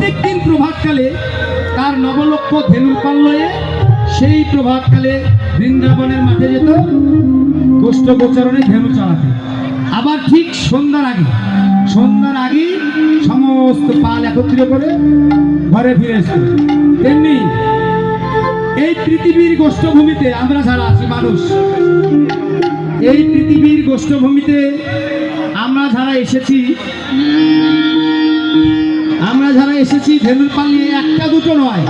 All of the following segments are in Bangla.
প্রত্যেক দিন প্রভাতকালে তার নবলক্ষ ধেনুর পাল লয়ে সেই প্রভাতকালে বৃন্দাবনের মাঠে যেত গোষ্ঠ গোচরণে ধেনু চড়াতে। আবার ঠিক সন্ধ্যার আগে সমস্ত পাল একত্রিত করে ঘরে ফিরে আসত। তেমনি এই পৃথিবীর গোষ্ঠভূমিতে আমরা যারা আছি মানুষ, এই পৃথিবীর গোষ্ঠভূমিতে আমরা যারা এসেছি ধেনুর পাল নিয়ে একটা দুটো নয়,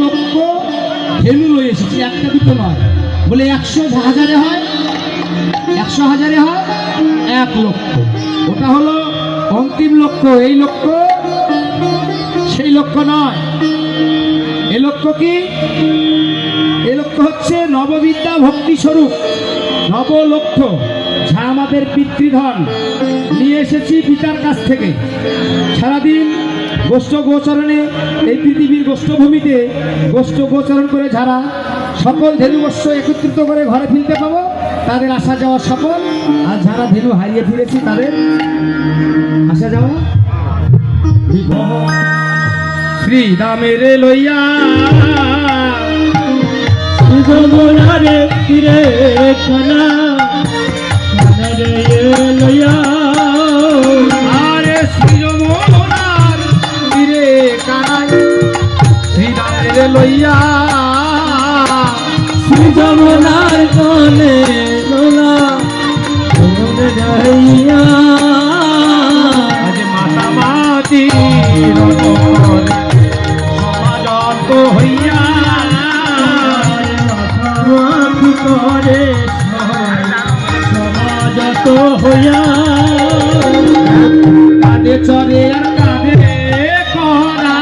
লক্ষ ধেনু লয়ে এসেছি, একটা দুটো নয়। বলে 100,000 হয়, 100,000 হয় 1 লক্ষ। ওটা হলো অন্তিম লক্ষ্য। এই লক্ষ্য সেই লক্ষ্য নয়। এই লক্ষ্য কি? এই লক্ষ্য হচ্ছে নববিদ্যা ভক্তি স্বরূপ নবলক্ষ, যা আমাদের পিতৃধন নিয়ে এসেছি পিতার কাছ থেকে। সারাদিন গোষ্ঠ গোচরণে এই পৃথিবীর গোষ্ঠভূমিতে গোষ্ঠ গোচরণ করে যারা সকল ধেনু গোষ্ঠ একত্রিত করে ঘরে ফিরতে পাবো, তাদের আসা যাওয়া সফল। আর যারা ধেনু হারিয়ে ফিরেছি তাদের আসা যাওয়া শ্রী দামের লইয়া ফিরে খানা লইয়া আরে শ্রীরমনার ফিরে কানাই শ্রী দামের লইয়া শ্রী যমুনার কোলে লোলা যাইয়া আজ মাতামাতি সমাজত হইয়া করে সমাজত হইয়া কাঁধে চড়ে আর কাঁধে করা,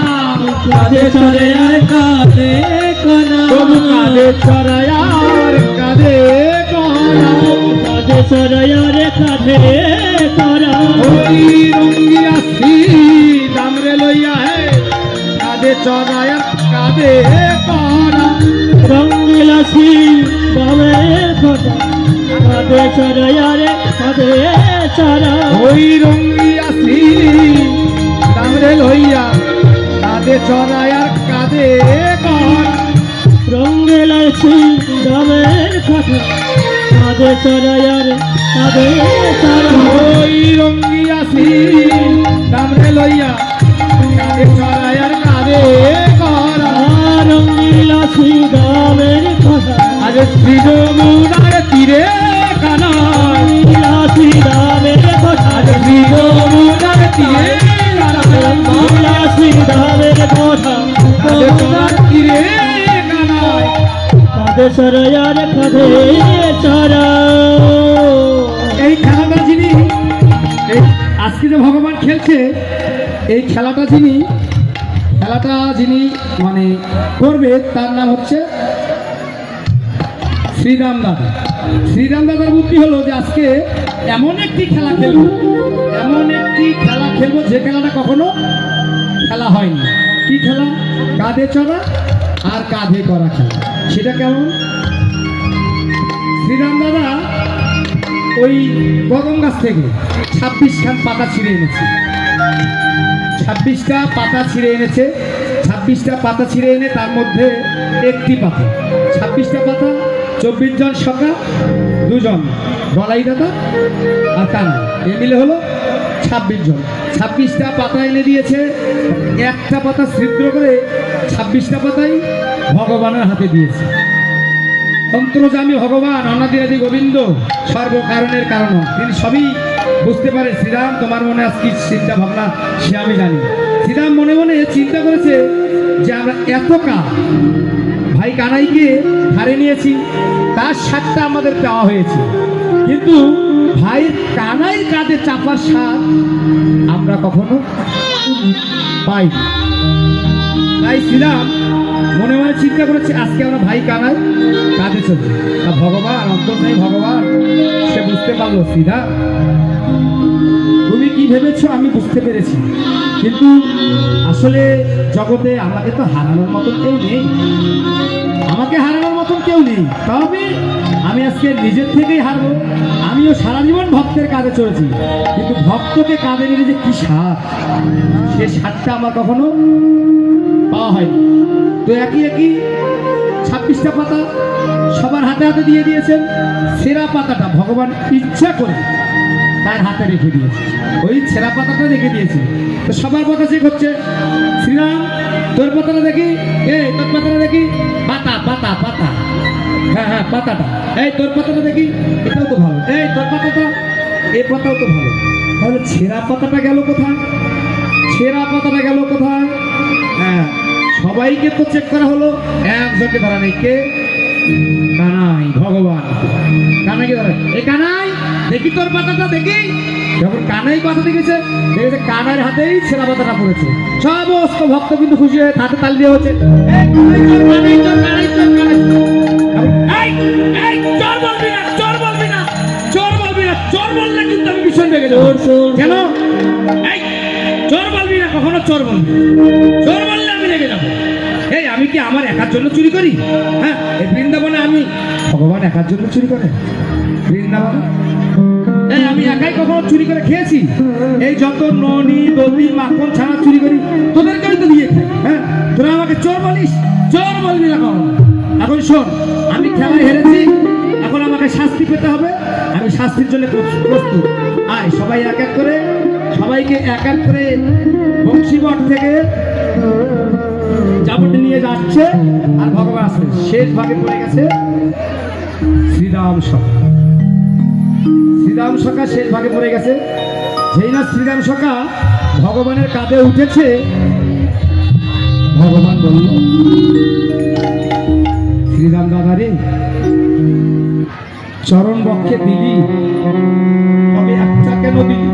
কাঁধে চড়ে আর কাঁধে করা, কাঁধে চড়ায় আর কাঁধে করা, কাঁধে চড়ায় আর কাঁধে করা। ওই রঙ্গিয়া শ্রী দামরে লইয়া হে কাঁধে চড়ায় আর কাঁধে করা, রঙ্গিলা শ্রী দামের কথা কাঁধে চড়ায় আর কাঁধে চড়া। ওই রঙ্গিয়া শ্রী দামরে লইয়া কাঁধে চড়ায় আর কাঁধে করা, রঙ্গিলা শ্রী দামের কথা কাঁধে চড়ায় আর কাঁধে চড়া। ওই রঙ্গিয়া শ্রী দামরে লইয়া কাঁধে চড়ায় আর কাঁধে করা, রঙ্গিলা শ্রী দামের কথা আজ শ্রী যমুনার তীরে কানা, শ্রী দামের কথা আজ শ্রী যমুনার তীরে কানা, শ্রী দামের কথা যমুনার তীরে কানা, কাঁধে চড়ায় আর কাঁধে চড়া। এই খেলাটা যিনি আজকে যে ভগবান খেলছে, এই খেলাটা যিনি মানে করবে তার নাম হচ্ছে শ্রীরাম দাদা। শ্রীরাম দাদার বুদ্ধি হলো যে আজকে এমন একটি খেলা খেলবো, যে খেলাটা কখনো খেলা হয়নি। কি খেলা? কাঁধে চড়া আর কাঁধে করা খেলা। সেটা কেমন? শ্রীরাম দাদা ওই কদম গাছ থেকে 26খান পাতা ছিঁড়ে এনেছে, 26টা পাতা ছিঁড়ে এনেছে। 26টা পাতা ছিঁড়ে এনে তার মধ্যে একটি পাতা, 26টা পাতা 24 জন সখা, 2 জন গলাই দাদা আর কানাই, এ মিলে হলো 26 জন। 26টা পাতা এনে দিয়েছে, একটা পাতা ছিদ্র করে 26টা পাতাই ভগবানের হাতে দিয়েছে। অন্তর্যামী ভগবান অনাদিরাদি গোবিন্দ সর্বকারণের কারণ, তিনি সবই বুঝতে পারে। শ্রীরাম তোমার মনে আজ কি চিন্তা ভাবনা সে আমি জানি। শ্রীরাম মনে মনে চিন্তা করেছে যে আমরা এত ভাই কানাইকে হারে নিয়েছি, তার স্বাদটা আমাদের দেওয়া হয়েছে, কিন্তু ভাই কানাই কাঁধে চাপার স্বাদ আমরা কখনো পাই। তাই শ্রীরাম মনে মনে চিন্তা করেছে আজকে আমরা ভাই কানাই কাঁধে চলছে। তা ভগবান অন্তর্যামী ভগবান সে বুঝতে পারলো, শ্রীরাম তুমি কি ভেবেছো আমি বুঝতে পেরেছি, কিন্তু আসলে জগতে আমাকে তো হারানোর মতন কেউ নেই, আমাকে হারানোর মতন কেউ নেই। তবে আমি আজকে নিজের থেকেই হারবো। আমিও সারা জীবন ভক্তের কাঁধে চলেছি, কিন্তু ভক্তকে কাঁধে নিয়ে যে কি স্বাদ, সে স্বাদটা আমার কখনো পাওয়া হয়নি। তো একই 26টা পাতা সবার হাতে হাতে দিয়ে দিয়েছেন। সেরা পাতাটা ভগবান ইচ্ছা করে তার হাতে রেখে দিয়েছে, ওই ছেঁড়া পাতাটা রেখে দিয়েছে। তো সবার পাতা চেক হচ্ছে। শ্রীরাম, তোর পাতাটা দেখি, তোর পাতাটা দেখি, পাতা পাতা পাতা, হ্যাঁ পাতাটা, তোর পাতাটা দেখি, এটাও তো ভালো, তোর পাতাটা, এই পাতাও তো ভালো। তাহলে ছেঁড়া পাতাটা গেল কোথায়? ছেঁড়া পাতাটা গেল কোথায়? হ্যাঁ, সবাইকে তো চেক করা হলো, একজনকে ধরা নেই। কে? কানাই, ভগবান। কানাইকে ধরে, কানাই দেখি তোর পাতাটা দেখি। যখন কানাই পাতা দেখেছে কানাইয়ের হাতেই ছেঁড়া পাতাটা পড়েছে। সমস্ত ভক্ত কিন্তু খুশি হয়ে হাতে তালি দিয়ে হচ্ছে, কেন চোর বলবি না? কখনো চোর বলবি, চোর বললে আমি রেগে যাবো। আমি কি আমার একার জন্য চুরি করি? হ্যাঁ, এই বৃন্দাবনে আমি, ভগবান একার জন্য চুরি করে বৃন্দাবনে? আমি একাই কখনো চুরি করে খেয়েছি? এই যত ননি দধি মাখন ছানা চুরি করি তোদেরকেই তো দিয়ে খাই। হ্যাঁ, তোরা আমাকে চোর বলিস? চোর বলবি না কখনো। এখন শোন, আমি খেলায় হেরেছি, এখন আমাকে শাস্তি পেতে হবে। আমি শাস্তির জন্য প্রস্তুত। আয় সবাই এক এক করে, সবাইকে এক এক করে বংশীবট থেকে জাবটি নিয়ে যাচ্ছে, আর ভগবান আসবে। শেষ ভাগে পড়ে গেছে শ্রীরাম সখা। শ্রীরাম সখা শেষ ভাগে পড়ে গেছে। যেই না শ্রীরাম সখা ভগবানের কাঁধে উঠেছে, ভগবান বলল, শ্রীরাম দাদা রে, চরণ বক্ষে দিলি, তবে একটা কেন দিলি?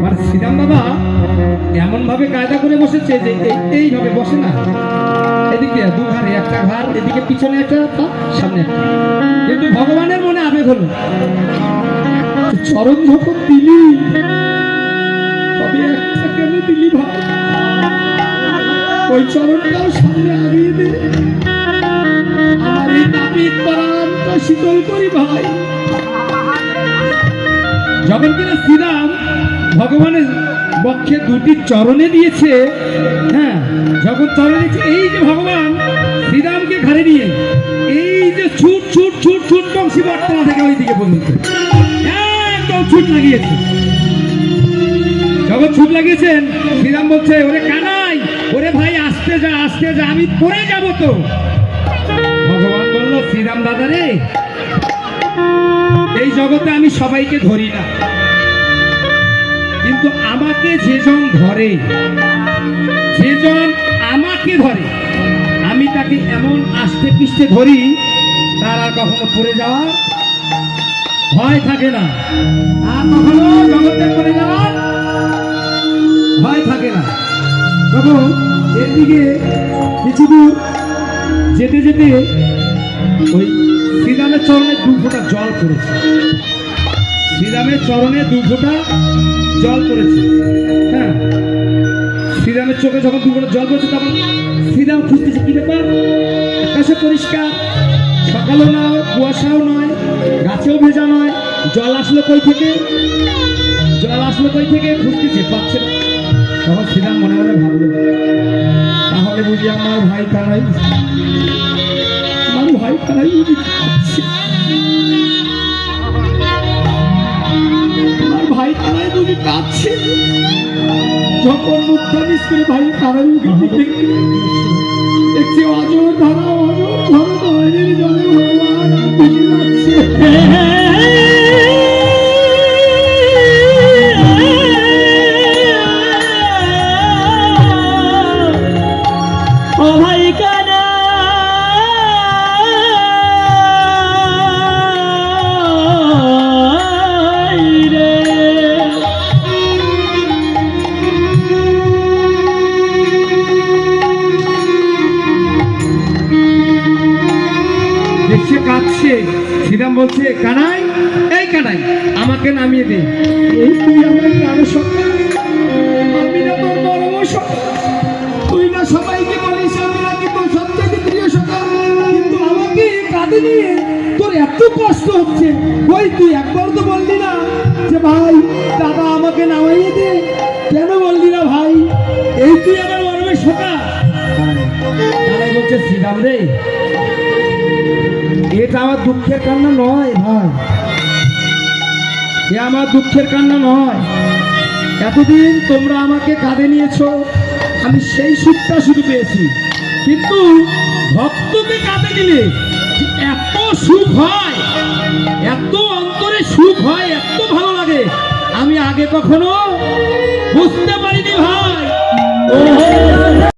আর শ্রীরাম দাদা এমন ভাবে কায়দা করে বসেছে যে এইভাবে বসে না, এদিকে দু ঘাড়ে একটা ঘাড়, এদিকে পিছনে একটা পা, সামনে একটা। কিন্তু ভগবানের মনে আবেগ হলো, চরণ যখন দিলি তবে একটা কেন দিলি ভাই? ওই চরণটাও সামনে আগিয়ে দে, আমার এই নাপিত প্রাণটা শীতল করি ভাই। যখন কিনা শ্রীরাম ভগবানের বক্ষে দুটি চরণে দিয়েছে, হ্যাঁ, যখন চরণে দিয়েছে, এই যে ভগবান শ্রীরামকে ঘাড়ে নিয়ে এই যে ছুট ছুট ছুট ছুট বংশী বর্তমান থেকে ওই দিকে পর্যন্ত একদম ছুট লাগিয়েছে। যখন ছুট লাগিয়েছেন, শ্রীরাম বলছে, ওরে কানাই, ওরে ভাই আস্তে যা, আস্তে যা, আমি পড়ে যাব তো। ভগবান বলল, শ্রীরাম দাদা রে, এই জগতে আমি সবাইকে ধরি না, কিন্তু আমাকে যেজন ধরে, যেজন আমাকে ধরে, আমি তাকে এমন আস্তে পিষ্টে ধরি, তার আর কখনো পড়ে যাওয়ার ভয় থাকে না, আর কখনো জগতে পড়ে যাওয়ার ভয় থাকে না। তখন এদিকে কিছু দূর যেতে যেতে ওই শ্রীরামের চরণে 2 ফোঁটা জল পড়েছে। শ্রীরামের চরণে 2 ফোঁটা জল পড়েছে। হ্যাঁ, শ্রীরামের চোখে যখন 2 ফোঁটা জল পড়েছে, তখন শ্রীরাম খুঁজতেছে কি ব্যাপার। আকাশে পরিষ্কার, সকালও নয়, কুয়াশাও নয়, গাছেও ভেজা নয়, জল আসলো কই থেকে? জল আসলো কই থেকে? খুঁজতেছে, পাচ্ছে না। তখন শ্রীরাম মনে মনে ভাবলো, তাহলে বুঝি আমার ভাই কানাই, আমার ভাই কানাই বুঝি পাচ্ছে, আমার ভাই কানাই বুঝি কাঁদছে। যখন মুখটা মিস করে ভাই কানাই দেখছি অজর ধারা, অজর ধরো নয়নের জলে ভগবান বুঝে যাচ্ছে। দেখছে কাঁদছে, শ্রীরাম বলছে, কানাই, এই কানাই আমাকে নামিয়ে দে। এই তুই আমার প্রাণ সত্তা, আমি না তোর মরম সত্তা। তুই না সবাইকে বলিস আমি নাকি তোর সবচেয়ে প্রিয় সত্তা, কিন্তু আমাকে কাঁধে নিয়ে তোর এত কষ্ট হচ্ছে। ওই তুই একবার তো বললি না যে ভাই দাদা আমাকে নামাইয়ে দে? কেন বললি না ভাই? এই তুই আমার মরমের সত্তা। তারাই বলছে শ্রীরাম রে, এটা আমার দুঃখের কান্না নয় ভাই, এ আমার দুঃখের কান্না নয়। এতদিন তোমরা আমাকে কাঁধে নিয়েছো, আমি সেই সুখটা শুধু পেয়েছি, কিন্তু ভক্তকে কাঁধে নিলে যে এত সুখ হয়, এত অন্তরে সুখ হয়, এত ভালো লাগে, আমি আগে কখনো বুঝতে পারিনি ভাই। ও